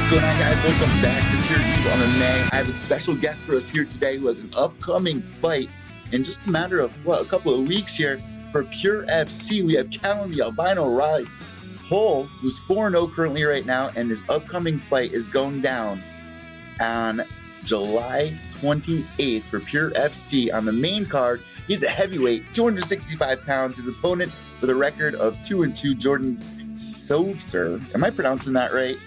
What's going on, guys? Welcome back to Pure EVil MMA. I have a special guest for us here today who has an upcoming fight in just a matter of, a couple of weeks here for Pure FC. We have Calyn the Albino Hull, who's 4-0 currently right now, and his upcoming fight is going down on July 28th for Pure FC on the main card. He's a heavyweight, 265 pounds. His opponent with a record of 2-2, Jordan Sovser. Am I pronouncing that right?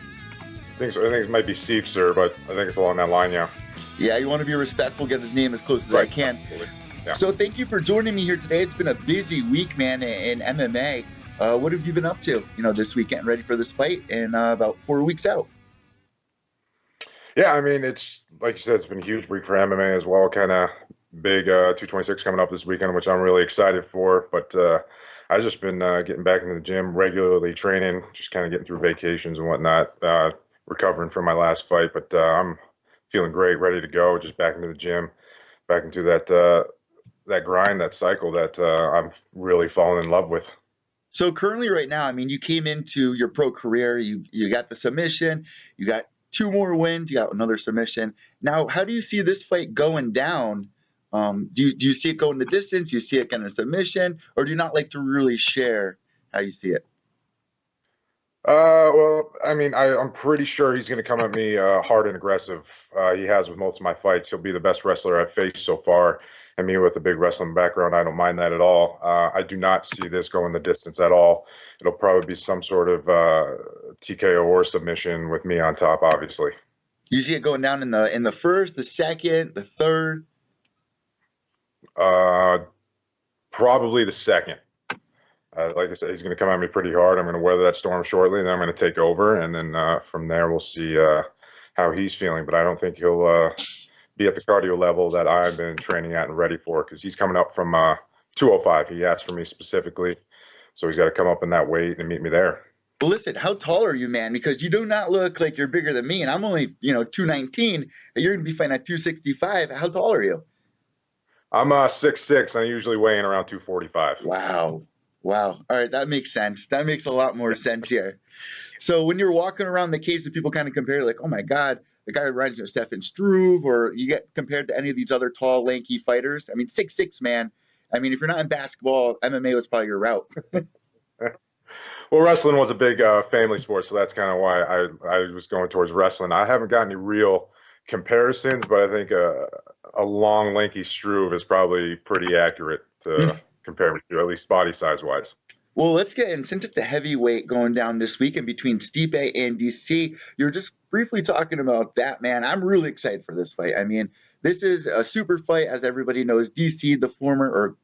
I think it might be Seifzer, but I think it's along that line, yeah. Yeah, you want to be respectful, get his name as close as I can. Yeah. So thank you for joining me here today. It's been a busy week, man, in MMA. What have you been up to, this weekend, ready for this fight and about 4 weeks out? Yeah, I mean, it's, like you said, it's been a huge week for MMA as well. Kind of big 226 coming up this weekend, which I'm really excited for. But I've just been getting back into the gym, regularly training, just kind of getting through vacations and whatnot. Recovering from my last fight, but I'm feeling great, ready to go. Just back into the gym, back into that grind, that cycle that I'm really falling in love with. So currently, right now, I mean, you came into your pro career, you got the submission, you got 2 more wins, you got another submission. Now, how do you see this fight going down? Do you see it going the distance? Do you see it getting a submission, or do you not like to really share how you see it? Well, I mean, I'm pretty sure he's going to come at me hard and aggressive. He has with most of my fights. He'll be the best wrestler I've faced so far. And me with a big wrestling background, I don't mind that at all. I do not see this going the distance at all. It'll probably be some sort of TKO or submission with me on top, obviously. You see it going down in the first, the second, the third? Probably the second. Like I said, he's going to come at me pretty hard. I'm going to weather that storm shortly, and then I'm going to take over. And then from there, we'll see how he's feeling. But I don't think he'll be at the cardio level that I've been training at and ready for, because he's coming up from 205. He asked for me specifically. So he's got to come up in that weight and meet me there. Well, listen, how tall are you, man? Because you do not look like you're bigger than me. And I'm only, 219. And you're going to be fighting at 265. How tall are you? I'm 6'6", and I usually weigh in around 245. Wow. All right, that makes sense. That makes a lot more sense here. So when you're walking around the cage, and people kind of compare, like, oh my God, the guy reminds me of Stefan Struve, or you get compared to any of these other tall, lanky fighters. I mean, 6'6", man. I mean, if you're not in basketball, MMA was probably your route. Well, wrestling was a big family sport, so that's kind of why I was going towards wrestling. I haven't got any real comparisons, but I think a long, lanky Struve is probably pretty accurate to compare me to, at least body size wise. Well, let's get in. Since it's a heavyweight going down this weekend between Stipe and DC, you're just briefly talking about that, man. I'm really excited for this fight. I mean, this is a super fight, as everybody knows. DC, the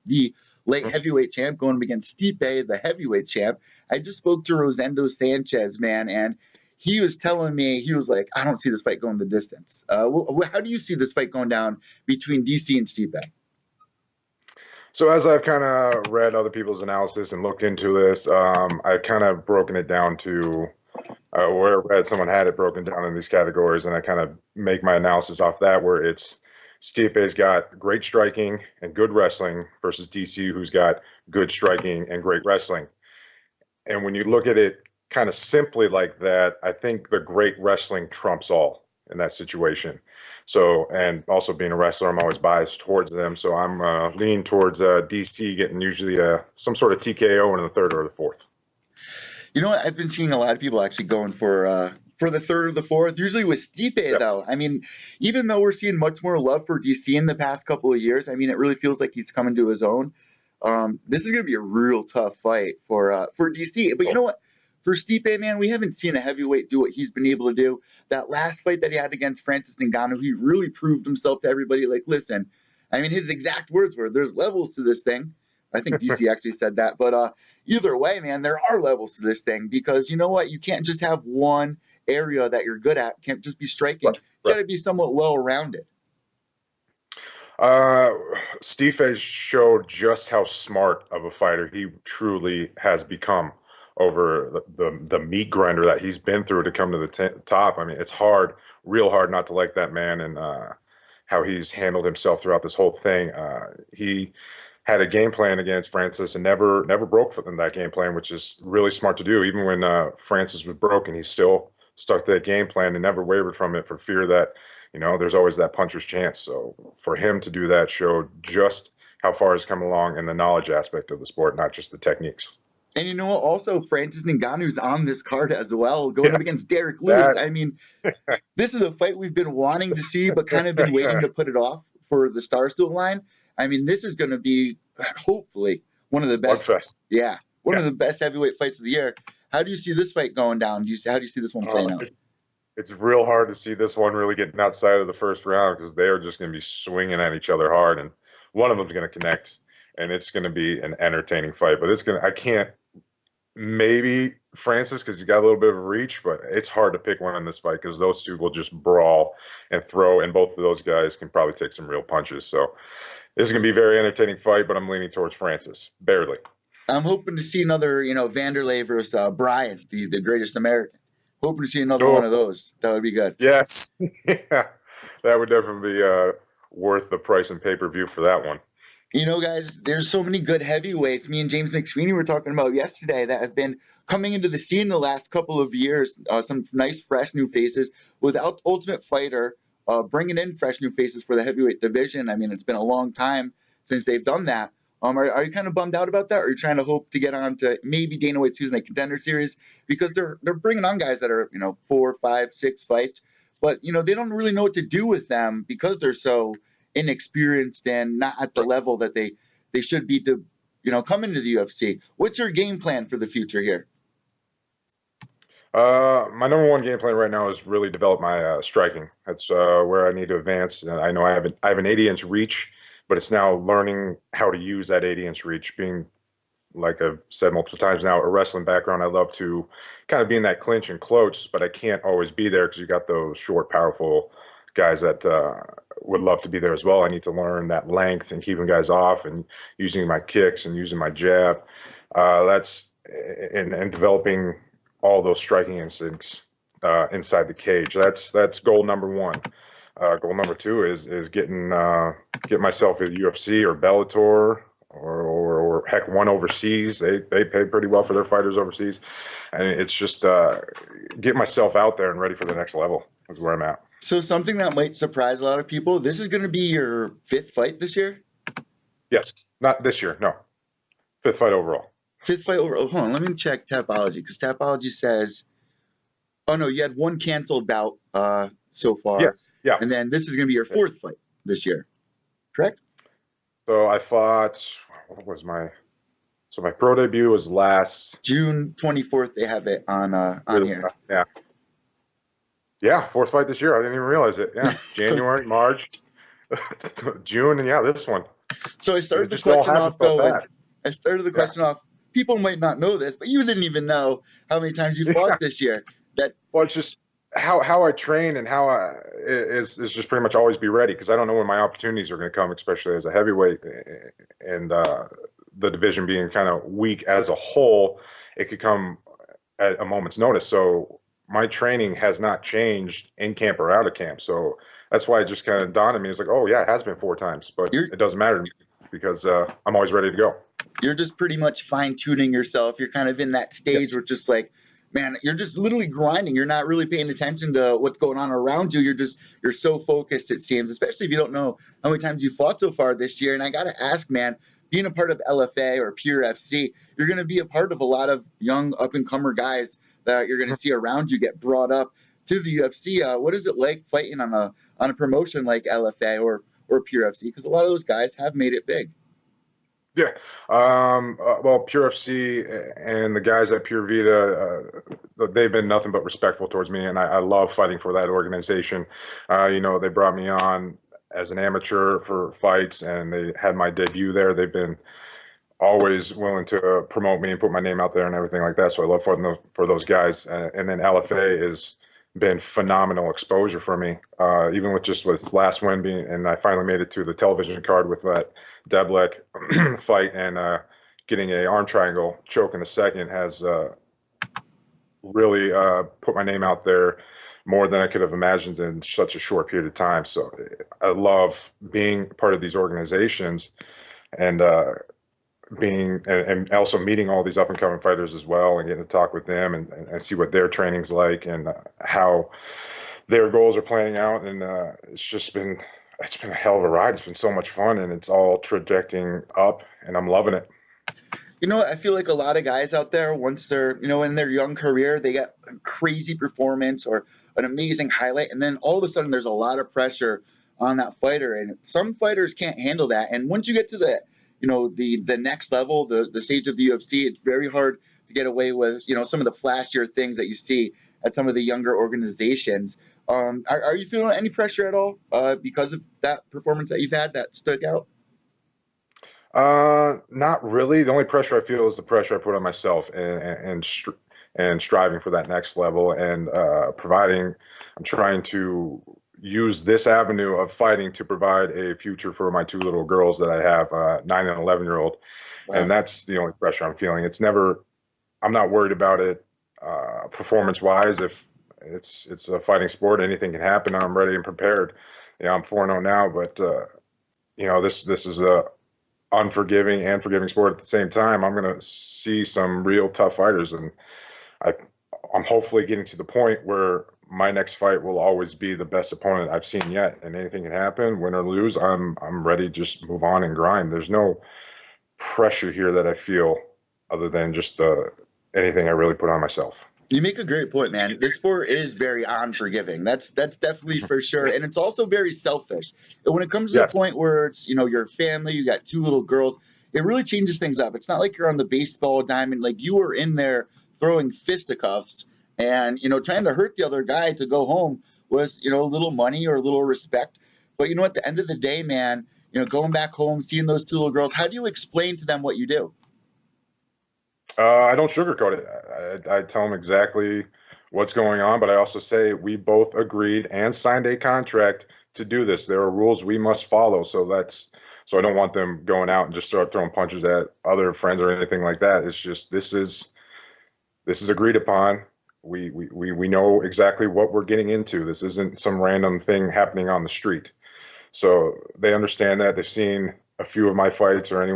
late heavyweight champ, going against Stipe, the heavyweight champ. I just spoke to Rosendo Sanchez, man, and he was telling me, he was like, I don't see this fight going the distance. How do you see this fight going down between DC and Stipe? So as I've kind of read other people's analysis and looked into this, I've kind of broken it down to where I read someone had it broken down in these categories, and I kind of make my analysis off that, where it's Stipe's got great striking and good wrestling versus DC, who's got good striking and great wrestling. And when you look at it kind of simply like that, I think the great wrestling trumps all in that situation. So, and also being a wrestler, I'm always biased towards them. So I'm leaning towards DC getting usually some sort of TKO in the third or the fourth. You know what? I've been seeing a lot of people actually going for the third or the fourth. Usually with Stipe, though. I mean, even though we're seeing much more love for DC in the past couple of years, I mean, it really feels like he's coming to his own. This is going to be a real tough fight for DC. But you know what? For Stipe, man, we haven't seen a heavyweight do what he's been able to do. That last fight that he had against Francis Ngannou, he really proved himself to everybody. Like, listen, I mean, his exact words were, there's levels to this thing. I think DC actually said that. But either way, man, there are levels to this thing, because you know what? You can't just have one area that you're good at. Can't just be striking. Right. You got to be somewhat well-rounded. Stipe showed just how smart of a fighter he truly has become over the meat grinder that he's been through to come to the top. I mean, it's hard, real hard not to like that man, and how he's handled himself throughout this whole thing. He had a game plan against Francis and never broke from that game plan, which is really smart to do. Even when Francis was broken, he still stuck to that game plan and never wavered from it for fear that, there's always that puncher's chance. So for him to do that showed just how far he's come along in the knowledge aspect of the sport, not just the techniques. And you know what? Also, Francis Ngannou's on this card as well, going up against Derek Lewis. That, I mean, this is a fight we've been wanting to see, but kind of been waiting to put it off for the stars to align. I mean, this is going to be hopefully one of the best. One of the best heavyweight fights of the year. How do you see this fight going down? How do you see this one playing out? It's real hard to see this one really getting outside of the first round because they are just going to be swinging at each other hard, and one of them's going to connect, and it's going to be an entertaining fight. But I can't. Maybe Francis because he's got a little bit of reach, but it's hard to pick one in this fight because those two will just brawl and throw, and both of those guys can probably take some real punches. So this is going to be a very entertaining fight, but I'm leaning towards Francis, barely. I'm hoping to see another, Vanderlei versus Brian, the greatest American. Hoping to see another one of those. That would be good. Yes. Yeah. That would definitely be worth the price and pay-per-view for that one. Guys, there's so many good heavyweights. Me and James McSweeney were talking about yesterday that have been coming into the scene the last couple of years. Some nice, fresh new faces. Without Ultimate Fighter bringing in fresh new faces for the heavyweight division, I mean, it's been a long time since they've done that. Are you kind of bummed out about that, or are you trying to hope to get on to maybe Dana White's Tuesday Night Contender Series? Because they're bringing on guys that are 4, 5, 6 fights, but they don't really know what to do with them because they're so inexperienced and not at the level that they should be to come into the UFC. What's your game plan for the future here? My number one game plan right now is really develop my striking. That's where I need to advance. I know I have an 80-inch reach, but it's now learning how to use that 80-inch reach. Being, like I've said multiple times now, a wrestling background, I love to kind of be in that clinch and close, but I can't always be there because you got those short, powerful guys that would love to be there as well. I need to learn that length and keeping guys off and using my kicks and using my jab. That's and developing all those striking instincts inside the cage. That's goal number one. Goal number two is getting myself at UFC or Bellator or heck, one overseas. They pay pretty well for their fighters overseas, and it's just get myself out there and ready for the next level is where I'm at. So something that might surprise a lot of people, this is going to be your 5th fight this year? Yes. Not this year, no. 5th fight overall. 5th fight overall. Hold on, let me check Tapology, because Tapology says, oh no, you had one canceled bout so far. Yes, yeah. And then this is going to be your 4th fight this year, correct? So I fought, what was my pro debut was last June 24th. They have it on here. Yeah. Yeah, 4th fight this year. I didn't even realize it. Yeah, January, March, June, and yeah, this one. So I started the question off going. I started the question off. People might not know this, but you didn't even know how many times you fought this year. Well, it's just how I train and how I is just pretty much always be ready because I don't know when my opportunities are going to come, especially as a heavyweight and the division being kind of weak as a whole. It could come at a moment's notice. So my training has not changed in camp or out of camp. So that's why it just kind of dawned on me. It's like, oh, yeah, it has been 4 times, but it doesn't matter to me because I'm always ready to go. You're just pretty much fine-tuning yourself. You're kind of in that stage where just like, man, you're just literally grinding. You're not really paying attention to what's going on around you. You're so focused, it seems, especially if you don't know how many times you fought so far this year. And I got to ask, man, being a part of LFA or Pure FC, you're going to be a part of a lot of young up-and-comer guys that you're going to see around you get brought up to the UFC. What is it like fighting on a promotion like LFA or Pure FC? Because a lot of those guys have made it big. Yeah. Well, Pure FC and the guys at Pure Vita, they've been nothing but respectful towards me, and I love fighting for that organization. They brought me on as an amateur for fights, and they had my debut there. They've been always willing to promote me and put my name out there and everything like that. So I love fighting for those guys. And then LFA has been phenomenal exposure for me, even with this last win being, and I finally made it to the television card with that Deblek fight and getting a arm triangle choke in the second has really put my name out there more than I could have imagined in such a short period of time. So I love being part of these organizations and being and also meeting all these up and coming fighters as well, and getting to talk with them and see what their training's like and how their goals are playing out. And it's been a hell of a ride. It's been so much fun, and it's all trajecting up, and I'm loving it. You know, I feel like a lot of guys out there, once they're, in their young career, they get a crazy performance or an amazing highlight, and then all of a sudden there's a lot of pressure on that fighter, and some fighters can't handle that. And once you get to the next level, the stage of the UFC, it's very hard to get away with, some of the flashier things that you see at some of the younger organizations. Are you feeling any pressure at all because of that performance that you've had that stuck out? Not really. The only pressure I feel is the pressure I put on myself and striving for that next level and providing. I'm trying to use this avenue of fighting to provide a future for my two little girls that I have, 9 and 11-year-old, Wow. and that's the only pressure I'm feeling. I'm not worried about it performance-wise. If it's a fighting sport, anything can happen. I'm ready and prepared. I'm 4-0 now, but this is a unforgiving and forgiving sport at the same time. I'm going to see some real tough fighters, and I'm hopefully getting to the point where my next fight will always be the best opponent I've seen yet, and anything can happen, win or lose. I'm ready to just move on and grind. There's no pressure here that I feel other than just anything I really put on myself. You make a great point, man. This sport is very unforgiving. That's definitely for sure. And it's also very selfish. And when it comes to the Yes. point where it's, your family, you got two little girls, it really changes things up. It's not like you're on the baseball diamond. Like you were in there throwing fisticuffs and, trying to hurt the other guy to go home was, a little money or a little respect. But, at the end of the day, man, going back home, seeing those two little girls, how do you explain to them what you do? I don't sugarcoat it. I tell them exactly what's going on, but I also say we both agreed and signed a contract to do this. There are rules we must follow. So I don't want them going out and just start throwing punches at other friends or anything like that. It's just this is agreed upon. We know exactly what we're getting into. This isn't some random thing happening on the street. So they understand that. They've seen a few of my fights or any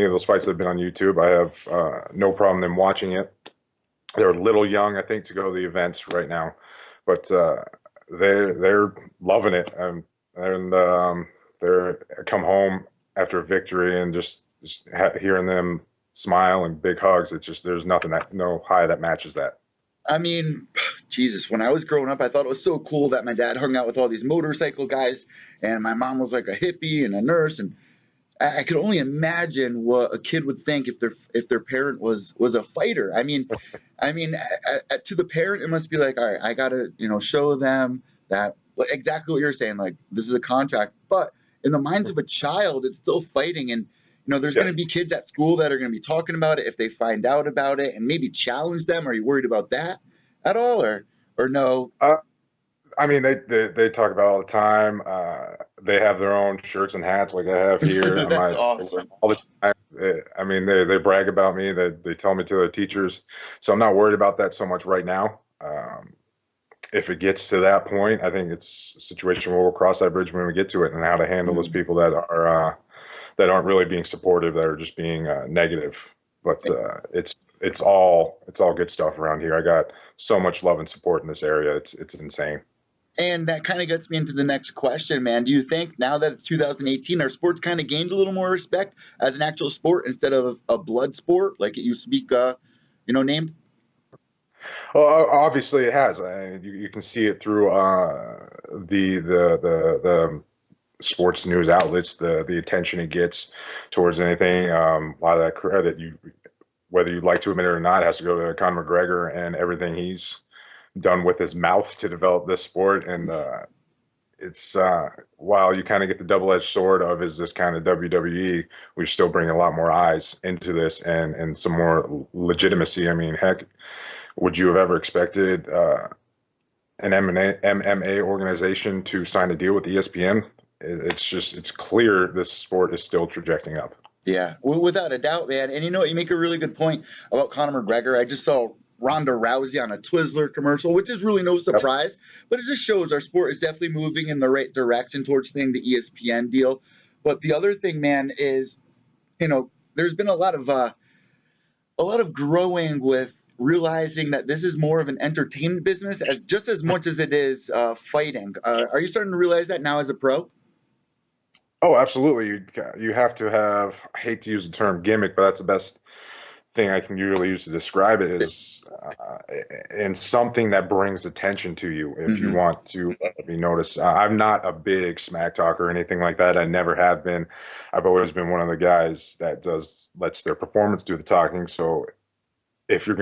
of those fights that have been on YouTube. I have no problem them watching it. They're a little young, I think, to go to the events right now, but they're loving it, and they're come home after a victory and just hearing them smile and big hugs. It's just there's no high that matches that. I mean, Jesus, when I was growing up, I thought it was so cool that my dad hung out with all these motorcycle guys, and my mom was like a hippie and a nurse, and I could only imagine what a kid would think if their parent was a fighter. I mean, to the parent, it must be like, all right, I gotta show them that exactly what you're saying. Like this is a contract, but in the minds of a child, it's still fighting, and there's going to be kids at school that are going to be talking about it if they find out about it and maybe challenge them. Are you worried about that at all, or no? I mean, they talk about it all the time. They have their own shirts and hats like I have here. That's awesome. All the time. I mean, they brag about me. They tell me to their teachers. So I'm not worried about that so much right now. If it gets to that point, I think it's a situation where we'll cross that bridge when we get to it, and how to handle those people that aren't really being supportive, that are just being negative. But it's all good stuff around here. I got so much love and support in this area. It's insane. And that kind of gets me into the next question, man. Do you think now that it's 2018, our sport's kind of gained a little more respect as an actual sport instead of a blood sport like it used to be, named? Well, obviously it has. You can see it through the sports news outlets, the attention it gets towards anything. A lot of that credit, whether you'd like to admit it or not, has to go to Conor McGregor and everything he's done with his mouth to develop this sport. And it's while you kind of get the double-edged sword of is this kind of WWE, we still bring a lot more eyes into this and some more legitimacy. I mean, heck, would you have ever expected an MMA organization to sign a deal with ESPN? It's clear this sport is still trajecting up. Yeah, without a doubt, man. And you make a really good point about Conor McGregor. I just saw Ronda Rousey on a Twizzler commercial, which is really no surprise, but it just shows our sport is definitely moving in the right direction towards the ESPN deal. But the other thing, man, is, there's been a lot of growing with realizing that this is more of an entertainment business as just as much as it is fighting. Are you starting to realize that now as a pro? Oh, absolutely. You have to have, I hate to use the term gimmick, but that's the best thing I can usually use to describe it is in something that brings attention to you if you want to be noticed. I'm not a big smack talker or anything like that. I never have been. I've always been one of the guys that lets their performance do the talking. So if I'm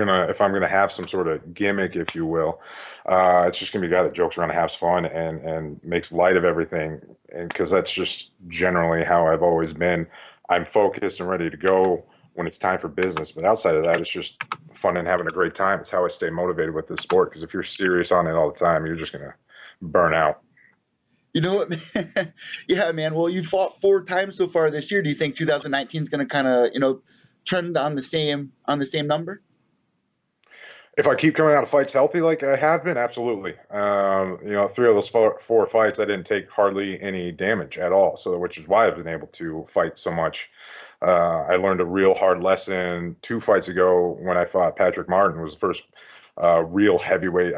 gonna have some sort of gimmick, if you will, it's just gonna be a guy that jokes around and has fun and makes light of everything. And because that's just generally how I've always been. I'm focused and ready to go when it's time for business. But outside of that, it's just fun and having a great time. It's how I stay motivated with this sport. Because if you're serious on it all the time, you're just gonna burn out. You know what? Yeah, man. Well, you fought 4 times so far this year. Do you think 2019 is going to kind of, trend on the same number? If I keep coming out of fights healthy like I have been, absolutely. 3 of those four fights, I didn't take hardly any damage at all. So, which is why I've been able to fight so much. I learned a real hard lesson 2 fights ago when I fought Patrick Martin. Was the first real heavyweight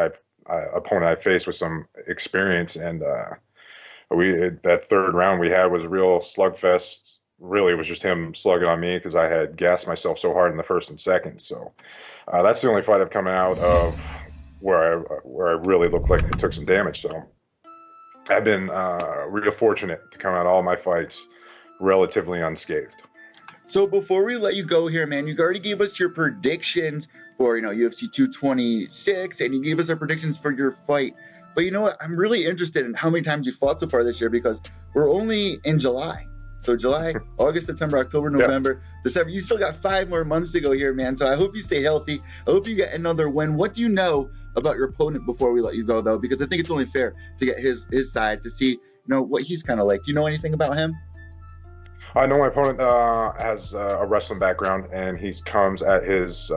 opponent I faced with some experience, and that 3rd round we had was a real slugfest. Really, it was just him slugging on me because I had gassed myself so hard in the 1st and 2nd. So that's the only fight I've come out of where I really looked like I took some damage. So I've been real fortunate to come out of all my fights relatively unscathed. So before we let you go here, man, you already gave us your predictions for UFC 226, and you gave us our predictions for your fight. But you know what? I'm really interested in how many times you fought so far this year because we're only in July. So July, August, September, October, November, December. You still got 5 more months to go here, man. So I hope you stay healthy. I hope you get another win. What do you know about your opponent before we let you go, though? Because I think it's only fair to get his side to see, what he's kind of like. Do you know anything about him? I know my opponent has a wrestling background, and he comes at his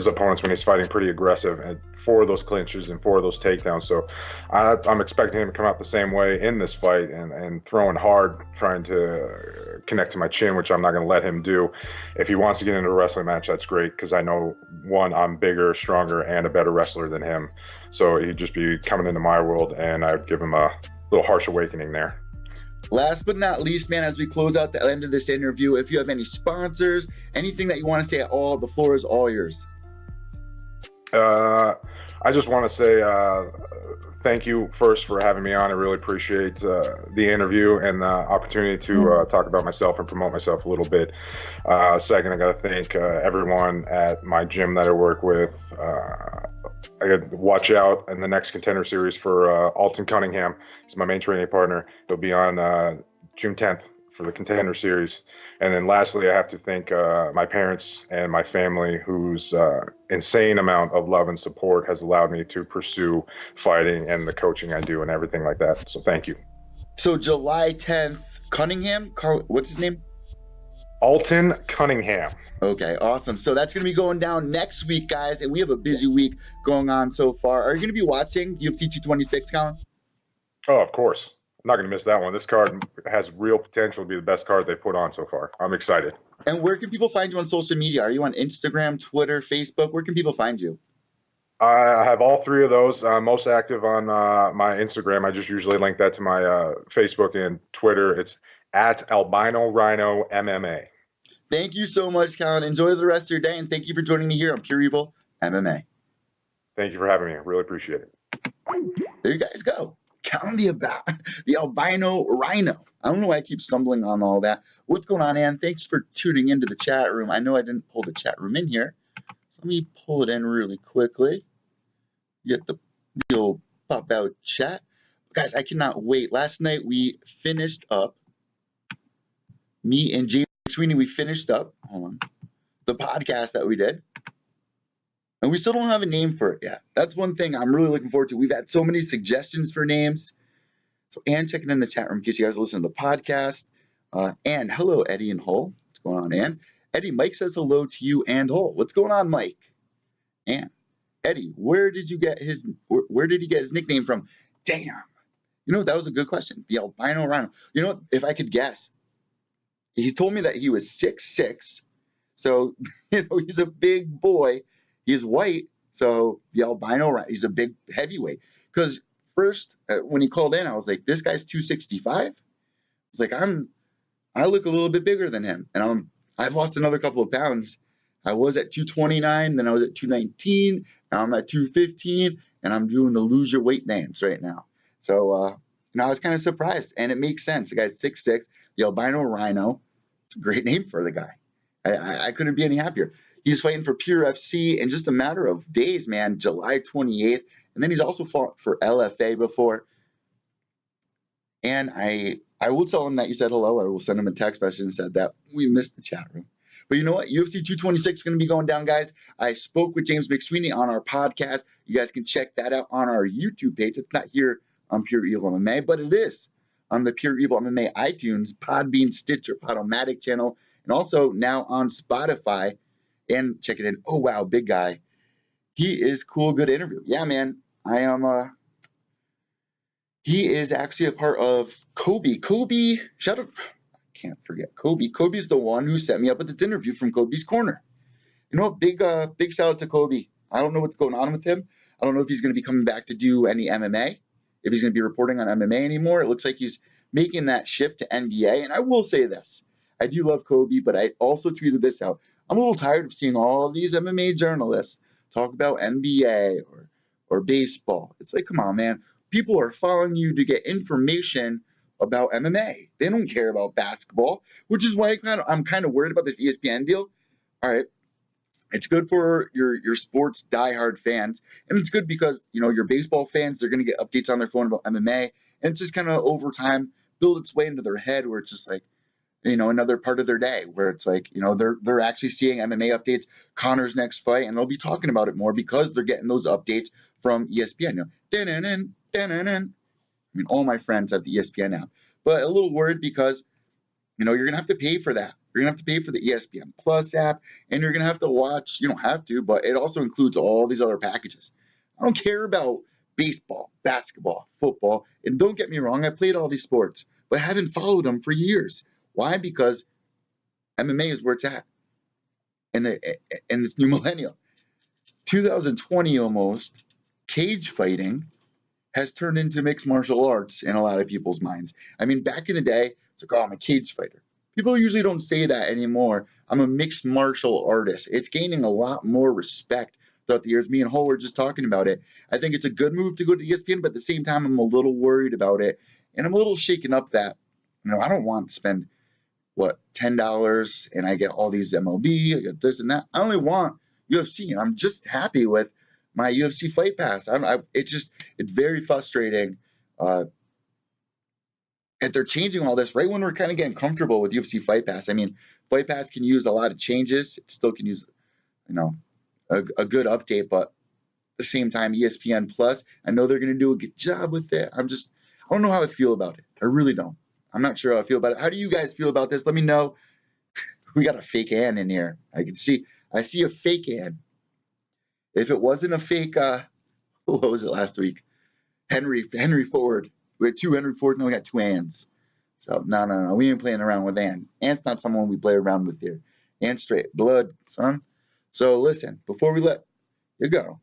opponents when he's fighting pretty aggressive and for those clinches and for those takedowns. So I'm expecting him to come out the same way in this fight and throwing hard, trying to connect to my chin, which I'm not going to let him do. If he wants to get into a wrestling match, that's great because I know, one, I'm bigger, stronger, and a better wrestler than him. So he'd just be coming into my world, and I'd give him a little harsh awakening there. Last but not least, man, as we close out the end of this interview, if you have any sponsors, anything that you want to say at all, the floor is all yours. I just want to say thank you first for having me on. I really appreciate the interview and the opportunity to talk about myself and promote myself a little bit. Second, I got to thank everyone at my gym that I work with. I got to watch out in the next contender series for Alton Cunningham. He's my main training partner. He'll be on June 10th for the contender series. And then lastly, I have to thank my parents and my family, whose insane amount of love and support has allowed me to pursue fighting and the coaching I do and everything like that. So thank you. So July 10th, Cunningham, what's his name? Alton Cunningham. Okay, awesome. So that's going to be going down next week, guys, and we have a busy week going on so far. Are you going to be watching UFC 226, Calyn? Oh, of course. I'm not going to miss that one. This card has real potential to be the best card they've put on so far. I'm excited. And where can people find you on social media? Are you on Instagram, Twitter, Facebook? Where can people find you? I have all 3 of those. I'm most active on my Instagram. I just usually link that to my Facebook and Twitter. It's at Albino Rhino MMA. Thank you so much, Calyn. Enjoy the rest of your day, and thank you for joining me here on Pure EVil MMA. Thank you for having me. I really appreciate it. There you guys go. Calyn the Albino Rhino. I don't know why I keep stumbling on all that. What's going on, Ann? Thanks for tuning into the chat room. I know I didn't pull the chat room in here. So let me pull it in really quickly. Get the old pop out chat. Guys, I cannot wait. Last night we finished up. Me and James Sweeney, we finished up the podcast that we did. And we still don't have a name for it yet. That's one thing I'm really looking forward to. We've had so many suggestions for names. So Ann checking in the chat room in case you guys listen to the podcast. Ann, hello, Eddie and Hull. What's going on, Ann? Eddie, Mike says hello to you and Hull. What's going on, Mike? Ann, Eddie, where did he get his nickname from? Damn. That was a good question. The Albino Rhino. If I could guess, he told me that he was 6'6". So, he's a big boy. He's white. So the albino, he's a big heavyweight. Because first, when he called in, I was like, this guy's 265. It's like, I look a little bit bigger than him. And I've lost another couple of pounds. I was at 229, then I was at 219, now I'm at 215, and I'm doing the lose your weight dance right now. So I was kind of surprised, and it makes sense. The guy's 6'6", the albino rhino. It's a great name for the guy. I couldn't be any happier. He's fighting for Pure FC in just a matter of days, man, July 28th. And then he's also fought for LFA before. And I will tell him that you said hello. I will send him a text message and said that we missed the chat room. But you know what? UFC 226 is going to be going down, guys. I spoke with James McSweeney on our podcast. You guys can check that out on our YouTube page. It's not here on Pure EVil MMA, but it is on the Pure EVil MMA iTunes, Podbean, Stitcher, Podomatic channel, and also now on Spotify. And check it in. Oh, wow, big guy. He is cool, good interview. Yeah, man. He is actually a part of Kobe. Kobe, shout out. Can't forget Kobe. Kobe's the one who set me up with this interview from Kobe's Corner. You know, big shout out to Kobe. I don't know what's going on with him. I don't know if he's going to be coming back to do any MMA, if he's going to be reporting on MMA anymore. It looks like he's making that shift to NBA. And I will say this. I do love Kobe, but I also tweeted this out. I'm a little tired of seeing all of these MMA journalists talk about NBA or baseball. It's like, come on, man. People are following you to get information about MMA. They don't care about basketball, which is why I'm kind of worried about this ESPN deal. All right, it's good for your sports diehard fans, and it's good because your baseball fans, they're going to get updates on their phone about MMA, and it's just kind of over time build its way into their head where it's just like another part of their day where it's like they're actually seeing MMA updates, Connor's next fight, and they'll be talking about it more because they're getting those updates from ESPN. I mean, all my friends have the ESPN app, but a little worried because, you're going to have to pay for that. You're going to have to pay for the ESPN Plus app, and you're going to have to watch. You don't have to, but it also includes all these other packages. I don't care about baseball, basketball, football, and don't get me wrong, I played all these sports, but I haven't followed them for years. Why? Because MMA is where it's at in this new millennium. 2020 almost, cage fighting has turned into mixed martial arts in a lot of people's minds. I mean, back in the day, it's like, oh, I'm a cage fighter. People usually don't say that anymore. I'm a mixed martial artist. It's gaining a lot more respect throughout the years. Me and Hull were just talking about it. I think it's a good move to go to ESPN, but at the same time, I'm a little worried about it. And I'm a little shaken up that, I don't want to spend, $10 and I get all these MLB, I get this and that. I only want UFC. I'm just happy with my UFC Fight Pass. It's very frustrating that they're changing all this right when we're kind of getting comfortable with UFC Fight Pass. I mean, Fight Pass can use a lot of changes. It still can use, a good update, but at the same time, ESPN Plus, I know they're going to do a good job with it. I don't know how I feel about it. I really don't. I'm not sure how I feel about it. How do you guys feel about this? Let me know. We got a fake Ann in here. I see a fake Ann. If it wasn't a fake, what was it last week? Henry Ford. We had 2 Henry Fords, now we got 2 Anns. So, no. We ain't playing around with Ann. Ann's not someone we play around with here. Ann straight blood, son. So, listen, before we let you go,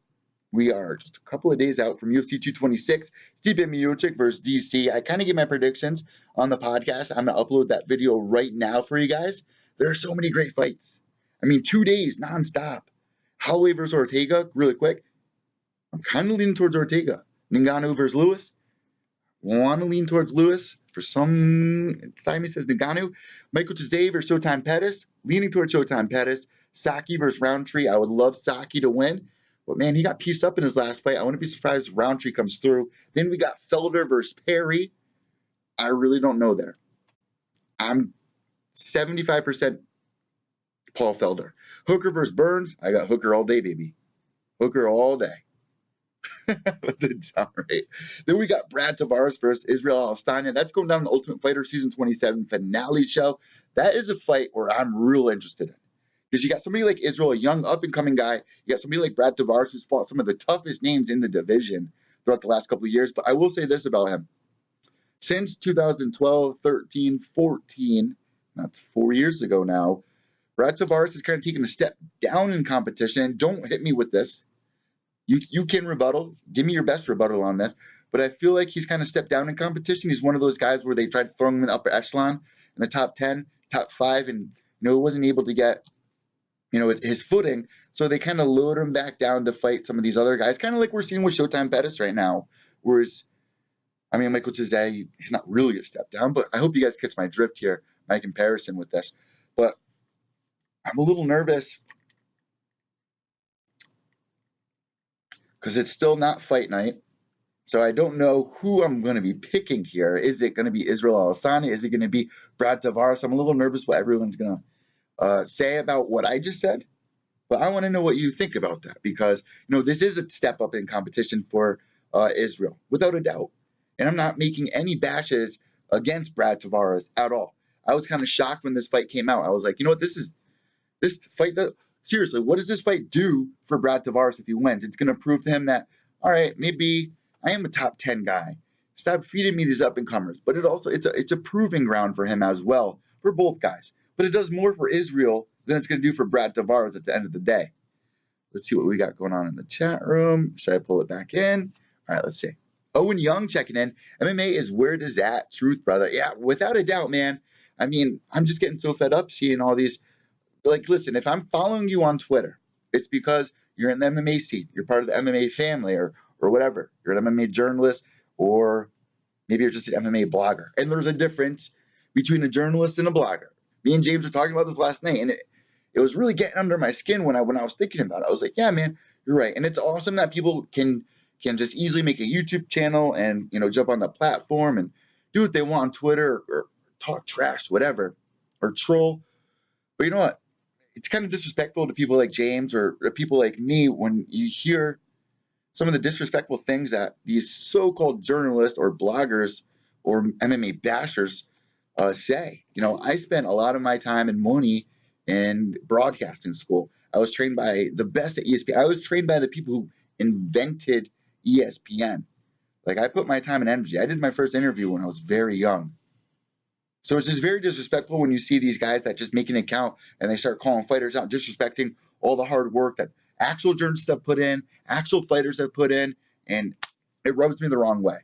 we are just a couple of days out from UFC 226. Stipe Miocic versus DC. I kind of gave my predictions on the podcast. I'm going to upload that video right now for you guys. There are so many great fights. I mean, 2 days nonstop. Holloway versus Ortega, really quick. I'm kind of leaning towards Ortega. Ngannou versus Lewis. Want to lean towards Lewis. For some time, he says Ngannou. Michael Chiesa versus Showtime Pettis. Leaning towards Showtime Pettis. Saki versus Roundtree. I would love Saki to win. But, man, he got pieced up in his last fight. I wouldn't be surprised if Roundtree comes through. Then we got Felder versus Perry. I really don't know there. I'm 75% Paul Felder. Hooker versus Burns. I got Hooker all day, baby. Hooker all day. That didn't sound right. Then we got Brad Tavares versus Israel Adesanya. That's going down the Ultimate Fighter Season 27 finale show. That is a fight where I'm real interested in. Because you got somebody like Israel, a young up-and-coming guy. You got somebody like Brad Tavares, who's fought some of the toughest names in the division throughout the last couple of years. But I will say this about him. Since 2012, 13, 14, that's 4 years ago now. Brad Tavares has kind of taken a step down in competition. Don't hit me with this. You can rebuttal. Give me your best rebuttal on this. But I feel like he's kind of stepped down in competition. He's one of those guys where they tried to throw him in the upper echelon in the top 10, top 5, and he wasn't able to get his footing. So they kind of lowered him back down to fight some of these other guys, kind of like we're seeing with Showtime Pettis right now. Whereas, Michael Chizzay, he's not really a step down, but I hope you guys catch my drift here, my comparison with this. But I'm a little nervous because it's still not fight night. So I don't know who I'm going to be picking here. Is it going to be Israel Adesanya? Is it going to be Brad Tavares? I'm a little nervous what everyone's going to say about what I just said. But I want to know what you think about that because, this is a step up in competition for Israel, without a doubt. And I'm not making any bashes against Brad Tavares at all. I was kind of shocked when this fight came out. I was like, this fight, seriously, what does this fight do for Brad Tavares if he wins? It's going to prove to him that, all right, maybe I am a top 10 guy. Stop feeding me these up-and-comers. But it's a proving ground for him as well, for both guys. But it does more for Israel than it's going to do for Brad Tavares at the end of the day. Let's see what we got going on in the chat room. Should I pull it back in? All right, let's see. Owen Young checking in. MMA is where it is at. Truth, brother. Yeah, without a doubt, man. I'm just getting so fed up seeing all these. Like, listen, if I'm following you on Twitter, it's because you're in the MMA scene. You're part of the MMA family or whatever. You're an MMA journalist or maybe you're just an MMA blogger. And there's a difference between a journalist and a blogger. Me and James were talking about this last night, and it was really getting under my skin when I was thinking about it. I was like, yeah, man, you're right. And it's awesome that people can just easily make a YouTube channel and, jump on the platform and do what they want on Twitter or talk trash, whatever, or troll. But you know what? It's kind of disrespectful to people like James or people like me when you hear some of the disrespectful things that these so-called journalists or bloggers or MMA bashers say. I spent a lot of my time and money in broadcasting school. I was trained by the best at ESPN. I was trained by the people who invented ESPN. Like, I put my time and energy. I did my first interview when I was very young. So it's just very disrespectful when you see these guys that just make an account and they start calling fighters out, disrespecting all the hard work that actual journalists have put in, actual fighters have put in, and it rubs me the wrong way.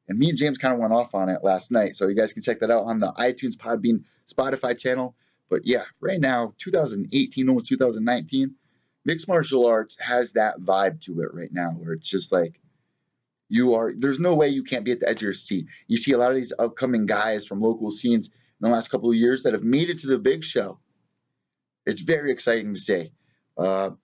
And me and James kind of went off on it last night, so you guys can check that out on the iTunes, Podbean, Spotify channel. But yeah, right now, 2018, almost 2019, mixed martial arts has that vibe to it right now, where it's just like, there's no way you can't be at the edge of your seat. You see a lot of these upcoming guys from local scenes in the last couple of years that have made it to the big show. It's very exciting to see. And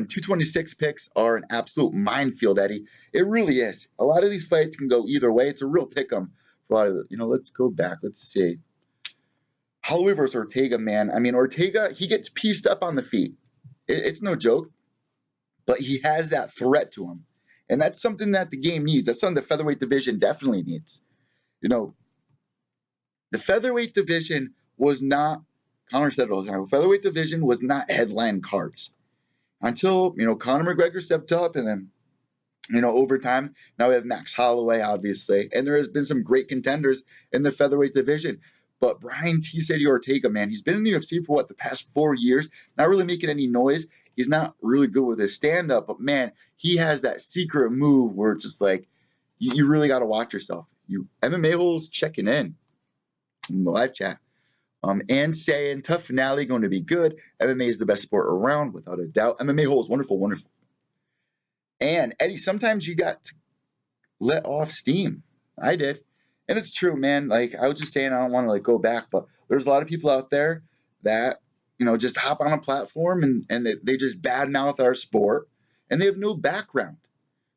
226 picks are an absolute minefield, Eddie. It really is. A lot of these fights can go either way. It's a real pick 'em for a lot of the, let's go back. Let's see. Holloway versus Ortega, man. Ortega, he gets pieced up on the feet. It's no joke. But he has that threat to him. And that's something that the game needs. That's something the featherweight division definitely needs. The featherweight division was not, Conor said it all the time, featherweight division was not headline cards. Until, Conor McGregor stepped up and then, over time, now we have Max Holloway, obviously. And there has been some great contenders in the featherweight division. But Brian T. Sadie Ortega, man, he's been in the UFC for the past 4 years, not really making any noise. He's not really good with his stand-up, but man, he has that secret move where it's just like, you really got to watch yourself. You MMA holes checking in the live chat. And saying, tough finale, going to be good. MMA is the best sport around, without a doubt. MMA holes, wonderful, wonderful. And Eddie, sometimes you got to let off steam. I did. And it's true, man. Like, I was just saying, I don't want to go back, but there's a lot of people out there that, just hop on a platform and they just badmouth our sport and they have no background.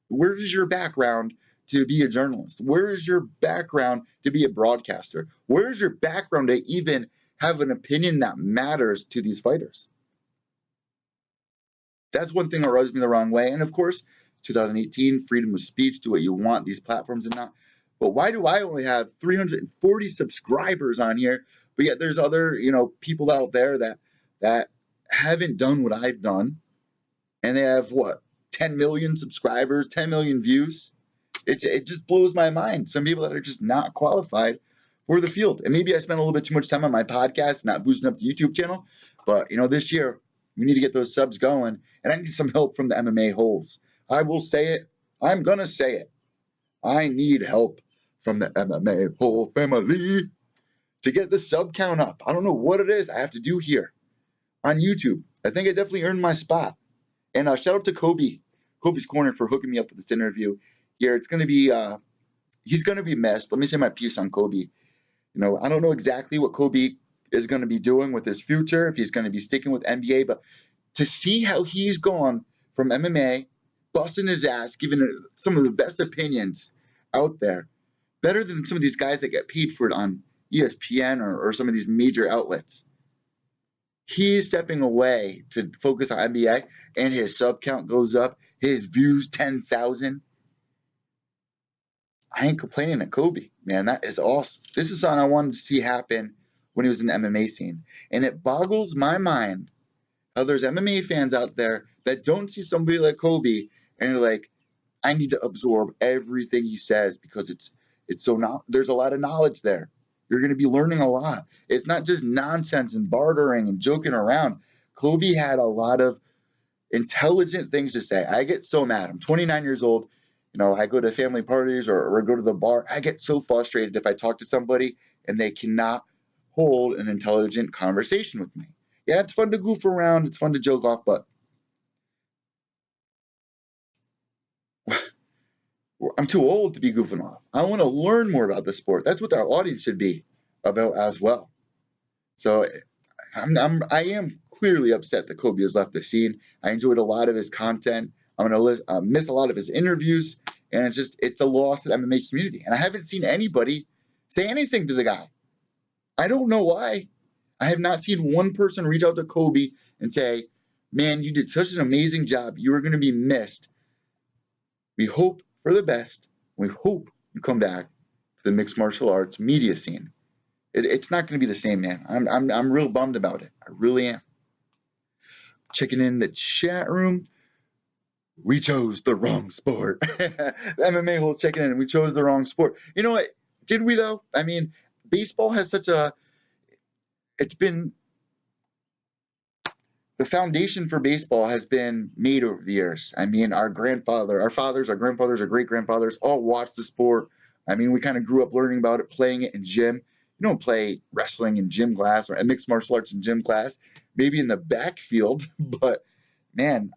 Where is your background to be a journalist? Where is your background to be a broadcaster? Where is your background to even have an opinion that matters to these fighters? That's one thing that rubs me the wrong way. And of course, 2018, freedom of speech, do what you want, these platforms and not. But why do I only have 340 subscribers on here? But yet there's other, people out there that haven't done what I've done. And they have 10 million subscribers, 10 million views. It just blows my mind. Some people that are just not qualified for the field. And maybe I spent a little bit too much time on my podcast, not boosting up the YouTube channel. But, this year, we need to get those subs going. And I need some help from the MMA holes. I will say it. I'm going to say it. I need help from the MMA hole family to get the sub count up. I don't know what it is I have to do here on YouTube. I think I definitely earned my spot. And shout out to Kobe's Corner, for hooking me up with this interview here. It's going to be, he's going to be missed. Let me say my piece on Kobe. I don't know exactly what Kobe is going to be doing with his future, if he's going to be sticking with NBA, but to see how he's gone from MMA, busting his ass, giving some of the best opinions out there, better than some of these guys that get paid for it on ESPN or some of these major outlets. He's stepping away to focus on NBA, and his sub count goes up. His views, 10,000. I ain't complaining at Kobe, man. That is awesome. This is something I wanted to see happen when he was in the MMA scene. And it boggles my mind how there's MMA fans out there that don't see somebody like Kobe and are like, I need to absorb everything he says because it's so there's a lot of knowledge there. You're going to be learning a lot. It's not just nonsense and bartering and joking around. Kobe had a lot of intelligent things to say. I get so mad. I'm 29 years old. I go to family parties or go to the bar. I get so frustrated if I talk to somebody and they cannot hold an intelligent conversation with me. Yeah, it's fun to goof around. It's fun to joke off, but I'm too old to be goofing off. I want to learn more about the sport. That's what our audience should be about as well. So I am clearly upset that Kobe has left the scene. I enjoyed a lot of his content. I'm going to miss a lot of his interviews, and it's a loss to the MMA community. And I haven't seen anybody say anything to the guy. I don't know why. I have not seen one person reach out to Kobe and say, man, you did such an amazing job. You are going to be missed. We hope for the best. We hope you come back to the mixed martial arts media scene. It's not going to be the same, man. I'm real bummed about it. I really am. Checking in the chat room. We chose the wrong sport. The MMA hole's checking in, and we chose the wrong sport. You know what? Did we, though? I mean, baseball has it's been, the foundation for baseball has been made over the years. I mean, our fathers, our grandfathers, our great-grandfathers all watched the sport. I mean, we kind of grew up learning about it, playing it in gym. You don't play wrestling in gym class or mixed martial arts in gym class, maybe in the backfield, but man,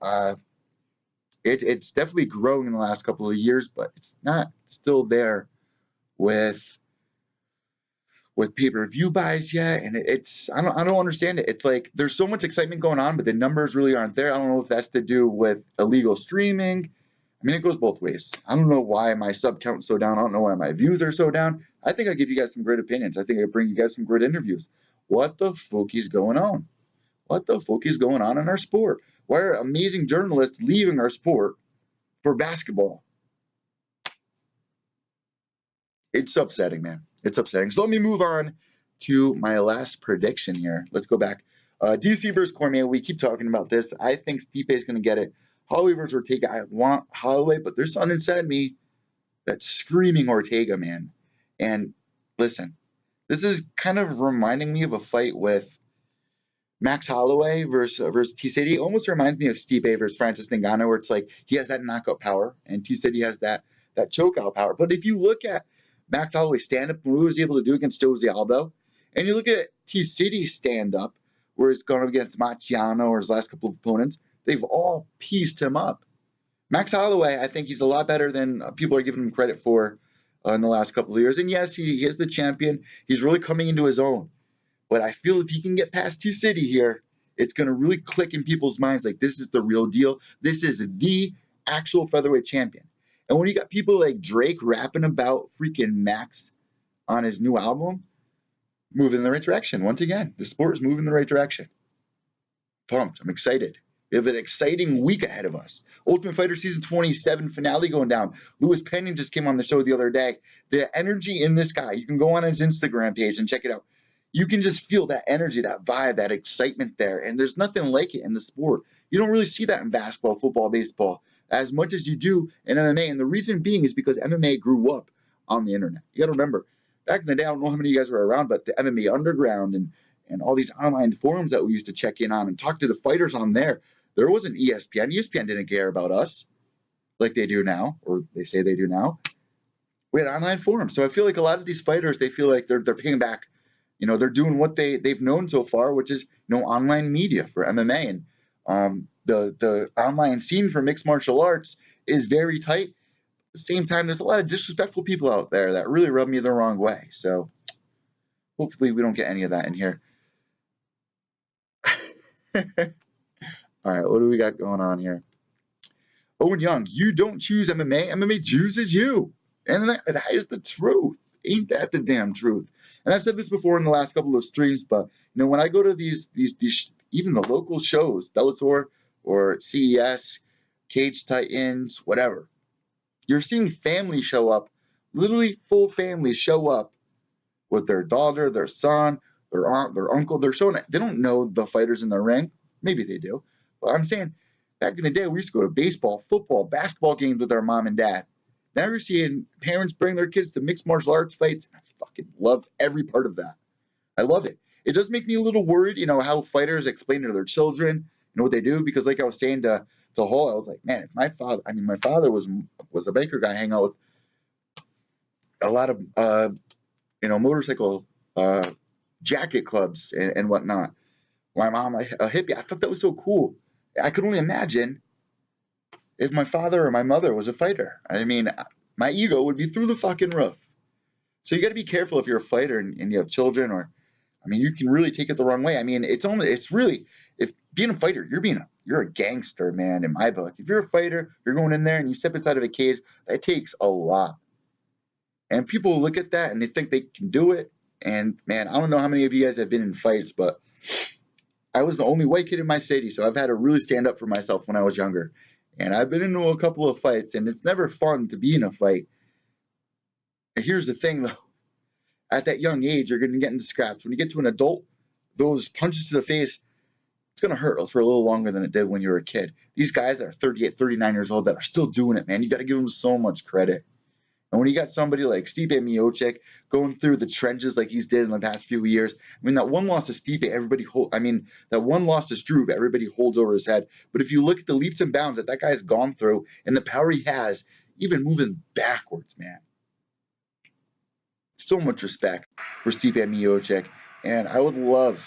it's definitely growing in the last couple of years, but it's not still there with pay-per-view buys yet, and I don't understand it. It's like there's so much excitement going on, but the numbers really aren't there. I don't know if that's to do with illegal streaming. I mean, it goes both ways. I don't know why my sub count's so down. I don't know why my views are so down. I think I give you guys some great opinions. I think I bring you guys some great interviews. What the fuck is going on? What the fuck is going on in our sport? Why are amazing journalists leaving our sport for basketball? It's upsetting, man. It's upsetting. So let me move on to my last prediction here. Let's go back. DC versus Cormier. We keep talking about this. I think Stipe is going to get it. Holloway versus Ortega. I want Holloway, but there's something inside me that's screaming Ortega, man. And listen, this is kind of reminding me of a fight with Max Holloway versus T-City. It almost reminds me of Stipe versus Francis Ngannou, where it's like he has that knockout power and T-City has that chokeout power. But if you look at Max Holloway stand-up, what he was able to do against Jose Aldo, and you look at T-City's stand-up, where he's gone against Marciano or his last couple of opponents, they've all pieced him up. Max Holloway, I think he's a lot better than people are giving him credit for in the last couple of years. And yes, he is the champion. He's really coming into his own. But I feel if he can get past T-City here, it's going to really click in people's minds like this is the real deal. This is the actual featherweight champion. And when you got people like Drake rapping about freaking Max on his new album, moving in the right direction. Once again, the sport is moving in the right direction. Pumped. I'm excited. We have an exciting week ahead of us. Ultimate Fighter Season 27 finale going down. Louis Penning just came on the show the other day. The energy in this guy, you can go on his Instagram page and check it out. You can just feel that energy, that vibe, that excitement there. And there's nothing like it in the sport. You don't really see that in basketball, football, baseball, as much as you do in MMA. And the reason being is because MMA grew up on the internet. You got to remember, back in the day, I don't know how many of you guys were around, but the MMA Underground and all these online forums that we used to check in on and talk to the fighters on there wasn't ESPN. ESPN didn't care about us like they do now, or they say they do now. We had online forums. So I feel like a lot of these fighters, they feel like they're paying back. They're doing what they've known so far, which is online media for MMA. And the online scene for mixed martial arts is very tight. At the same time, there's a lot of disrespectful people out there that really rub me the wrong way. So hopefully we don't get any of that in here. All right, what do we got going on here? Owen Young, you don't choose MMA. MMA chooses you. And that is the truth. Ain't that the damn truth? And I've said this before in the last couple of streams, but when I go to these even the local shows, Bellator or CES, Cage Titans, whatever, you're seeing families show up, literally full families show up with their daughter, their son, their aunt, their uncle. They're showing it. They don't know the fighters in the ring. Maybe they do. But I'm saying back in the day, we used to go to baseball, football, basketball games with our mom and dad. Now you're seeing parents bring their kids to mixed martial arts fights. I fucking love every part of that. I love it. It does make me a little worried, how fighters explain to their children, what they do. Because like I was saying to Hull, I was like, man, if my father was a biker guy, hang out with a lot of, motorcycle jacket clubs and whatnot. My mom, a hippie, I thought that was so cool. I could only imagine if my father or my mother was a fighter. I mean, my ego would be through the fucking roof. So you got to be careful if you're a fighter and you have children, or, you can really take it the wrong way. It's really, if being a fighter, you're a gangster, man, in my book. If you're a fighter, you're going in there and you step inside of a cage, that takes a lot. And people look at that and they think they can do it. And man, I don't know how many of you guys have been in fights, but I was the only white kid in my city, so I've had to really stand up for myself when I was younger. And I've been into a couple of fights, and it's never fun to be in a fight. And here's the thing, though. At that young age, you're going to get into scraps. When you get to an adult, those punches to the face, it's going to hurt for a little longer than it did when you were a kid. These guys that are 38, 39 years old that are still doing it, man, you got to give them so much credit. And when you got somebody like Stipe Miocic going through the trenches like he's did in the past few years, that one loss to Stipe, that one loss to Struve, everybody holds over his head. But if you look at the leaps and bounds that guy's gone through and the power he has, even moving backwards, man. So much respect for Stipe Miocic. And I would love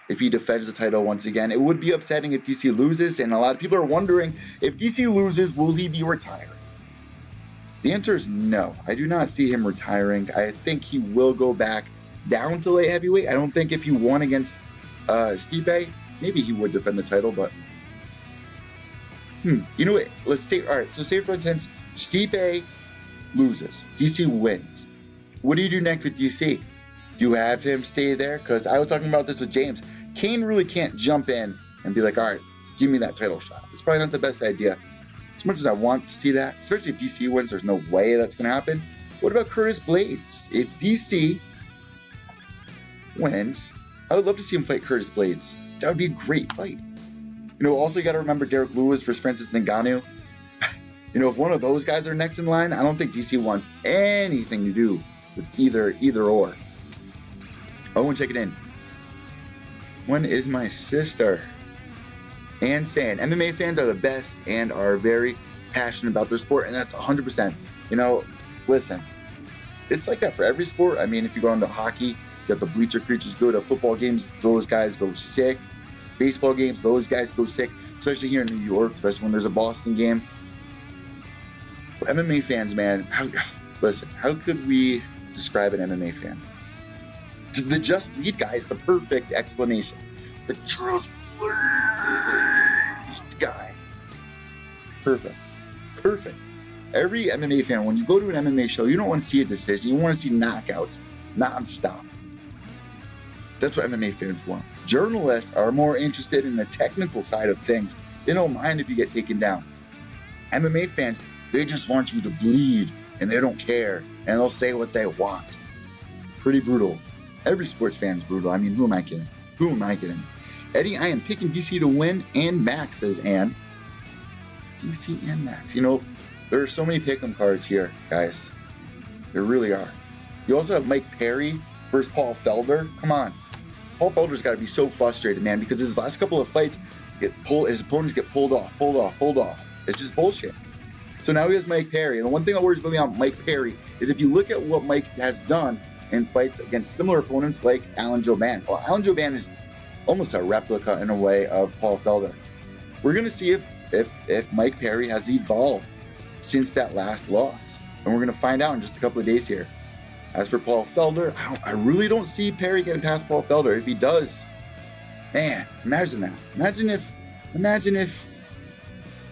if he defends the title once again. It would be upsetting if DC loses, and a lot of people are wondering, if DC loses, will he be retiring? The answer is no. I do not see him retiring. I think he will go back down to light heavyweight. I don't think if he won against Stipe, maybe he would defend the title, but you know what? Let's say, all right, so say for instance, Stipe loses, DC wins. What do you do next with DC? Do you have him stay there? Because I was talking about this with James. Kane really can't jump in and be like, all right, give me that title shot. It's probably not the best idea. As much as I want to see that, especially if DC wins, there's no way that's going to happen. What about Curtis Blades? If DC wins, I would love to see him fight Curtis Blades. That would be a great fight. Also you got to remember Derek Lewis versus Francis Ngannou. If one of those guys are next in line, I don't think DC wants anything to do with either or. Owen, check it in. When is my sister? And saying MMA fans are the best and are very passionate about their sport, and that's 100%. Listen, it's like that for every sport. If you go into hockey, you got the bleacher creatures go to football games, those guys go sick. Baseball games, those guys go sick, especially here in New York, especially when there's a Boston game. For MMA fans, man, how could we describe an MMA fan? The Just Bleed guy is the perfect explanation. The Just Bleed guy. Perfect. Every MMA fan, when you go to an MMA show, you don't want to see a decision. You want to see knockouts non-stop. That's what MMA fans want. Journalists are more interested in the technical side of things. They don't mind if you get taken down. MMA fans, they just want you to bleed, and they don't care, and they'll say what they want. Pretty brutal. Every sports fan's brutal. Who am I kidding? Eddie, I am picking DC to win and Max, says Ann. DC and Max. There are so many pick'em cards here, guys. There really are. You also have Mike Perry versus Paul Felder. Come on. Paul Felder's got to be so frustrated, man, because his last couple of fights, his opponents get pulled off. It's just bullshit. So now he has Mike Perry. And the one thing that worries me about Mike Perry is if you look at what Mike has done in fights against similar opponents like Alan Jouban. Well, Alan Jouban is almost a replica in a way of Paul Felder. We're going to see if Mike Perry has evolved since that last loss. And we're going to find out in just a couple of days here. As for Paul Felder, I really don't see Perry getting past Paul Felder. If he does, man, imagine that. Imagine if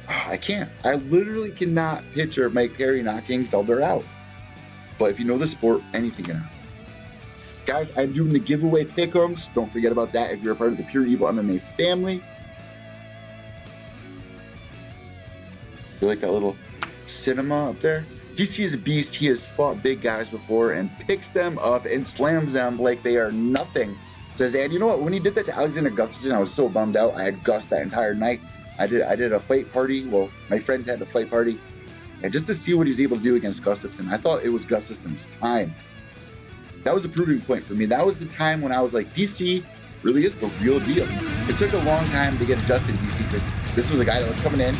I can't. I literally cannot picture Mike Perry knocking Felder out. But if you know the sport, anything can happen. Guys, I'm doing the giveaway pick'ems. Don't forget about that if you're a part of the Pure EVil MMA family. You like that little cinema up there? DC is a beast. He has fought big guys before and picks them up and slams them like they are nothing. Says, and you know what? When he did that to Alexander Gustafsson, I was so bummed out. I had Gus that entire night. I did a fight party. Well, my friends had a fight party. And just to see what he's able to do against Gustafsson, I thought it was Gustafsson's time. That was a proving point for me. That was the time when I was like, DC really is the real deal. It took a long time to get adjusted to DC because this was a guy that was coming in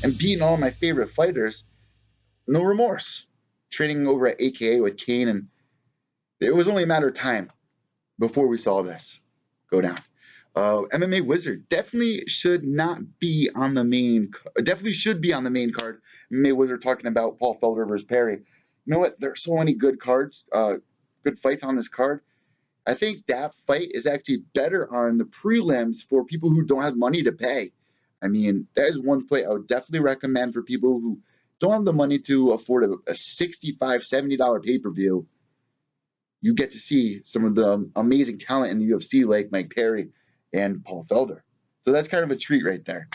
and beating all my favorite fighters. No remorse. Training over at AKA with Kane, and it was only a matter of time before we saw this go down. MMA Wizard definitely should be on the main card. MMA Wizard talking about Paul Felder versus Perry. You know what? There's so many good cards, good fights on this card. I think that fight is actually better on the prelims for people who don't have money to pay. I mean, that is one fight I would definitely recommend for people who don't have the money to afford a $65, $70 pay-per-view. You get to see some of the amazing talent in the UFC like Mike Perry and Paul Felder. So that's kind of a treat right there.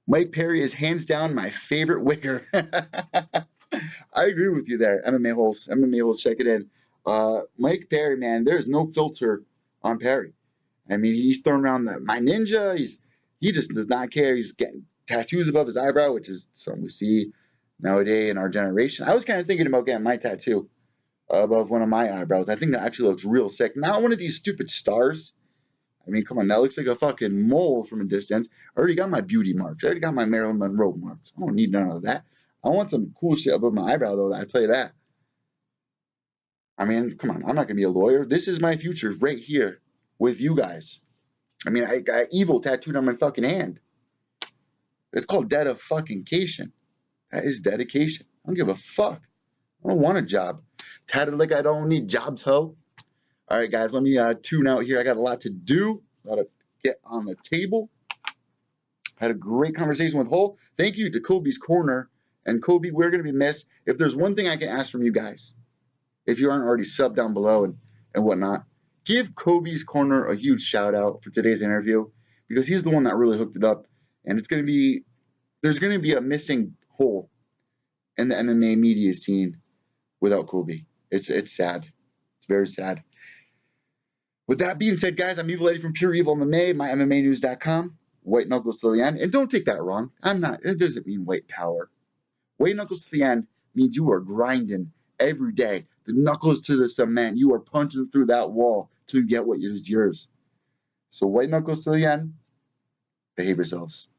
Mike Perry is hands down my favorite wicker. I agree with you there, MMA Holes, check it in. Mike Perry, man, there's no filter on Perry. I mean, he's throwing around my ninja. He just does not care. He's getting tattoos above his eyebrow, which is something we see nowadays in our generation. I was kind of thinking about getting my tattoo above one of my eyebrows. I think that actually looks real sick. Not one of these stupid stars. I mean, come on, that looks like a fucking mole from a distance. I already got my beauty marks. I already got my Marilyn Monroe marks. I don't need none of that. I want some cool shit above my eyebrow, though, I tell you that. I mean, come on, I'm not going to be a lawyer. This is my future right here with you guys. I mean, I got evil tattooed on my fucking hand. It's called dedication. That is dedication. I don't give a fuck. I don't want a job. Tatted like I don't need jobs, ho. All right, guys, let me tune out here. I got a lot to do, a lot to get on the table. Had a great conversation with Hull. Thank you to Kobe's Corner. And Kobe, we're going to be missed. If there's one thing I can ask from you guys, if you aren't already subbed down below and whatnot, give Kobe's Corner a huge shout out for today's interview because he's the one that really hooked it up. And there's going to be a missing hole in the MMA media scene without Kobe. It's sad. It's very sad. With that being said, guys, I'm Evil Eddie from Pure EVil MMA, MyMMAnews.com, White Knuckles to the end. And don't take that wrong. It doesn't mean white power. White Knuckles to the end means you are grinding every day. The knuckles to the cement. You are punching through that wall till you get what is yours. So White Knuckles to the end. Behave yourselves.